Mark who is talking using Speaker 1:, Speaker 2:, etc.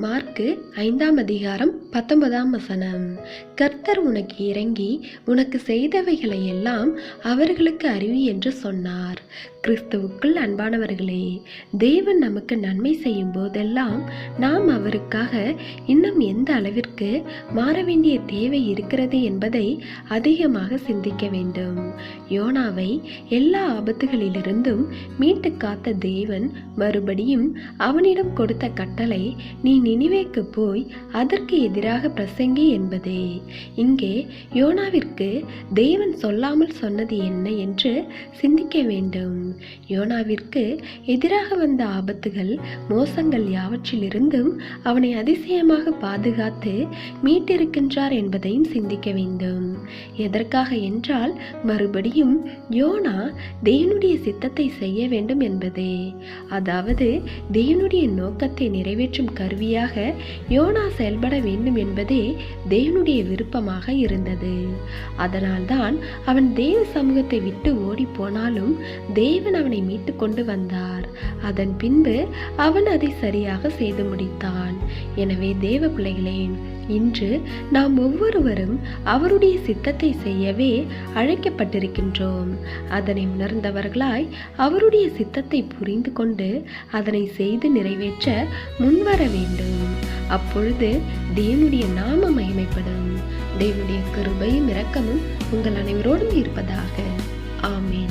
Speaker 1: Mark 5:19. கர்த்தர் உனக்கு இறங்கி உனக்கு செய்தவைகளை எல்லாம் அவர்களுக்கு அறிவி என்று சொன்னார். கிறிஸ்துவுக்குள் அன்பானவர்களே, தேவன் நமக்கு நன்மை செய்யும் போதெல்லாம் நாம் அவருக்காக இன்னும் எந்த அளவிற்கு மாற வேண்டிய தேவை இருக்கிறது என்பதை அதிகமாக சிந்திக்க வேண்டும். யோனாவை எல்லா ஆபத்துகளிலிருந்தும் மீட்டு காத்த தேவன் மறுபடியும் அவனிடம் கொடுத்த கட்டளை, நீ நினிவேக்கு போய் அதற்கு எதிராக பிரசங்கி என்பதே. இங்கே யோனாவிற்கு தேவன் சொல்லாமல் சொன்னது என்ன என்று சிந்திக்க வேண்டும். யோனாவிற்கு எதிராக வந்த ஆபத்துகள், மோசங்கள் யாவற்றிலிருந்தும் அவனை அதிசயமாக பாதுகாத்து மீட்டிருக்கின்றார் என்பதையும் சிந்திக்க வேண்டும். எதற்காக என்றால், மறுபடியும் யோனா தேவனுடைய சித்தத்தை செய்ய வேண்டும் என்பதே. அதாவது தேவனுடைய நோக்கத்தை நிறைவேற்றும் கருவியாக யோனா செயல்பட வேண்டும் என்பதே தேவனுடைய விருப்பமாக இருந்தது. அதனால்தான் அவன் தேவ சமூகத்தை விட்டு ஓடி போனாலும் தேவன் அவனை மீட்டு கொண்டு வந்தார். அதன் பின்பு அவன் அதை சரியாக செய்து முடித்தான். எனவே தேவ பிள்ளைகளே, இன்று நாம் ஒவ்வொருவரும் அவருடைய சித்தத்தை செய்யவே அழைக்கப்பட்டிருக்கின்றோம். அதனை உணர்ந்தவர்களாய் அவருடைய சித்தத்தை புரிந்து கொண்டு அதனை செய்து நிறைவேற்ற முன்வர வேண்டும். அப்பொழுது தேவனுடைய நாம மகிமைப்படும். தேவனுடைய கிருபையும் இரக்கமும் உங்கள் அனைவரோடும் இருப்பதாக. ஆமேன்.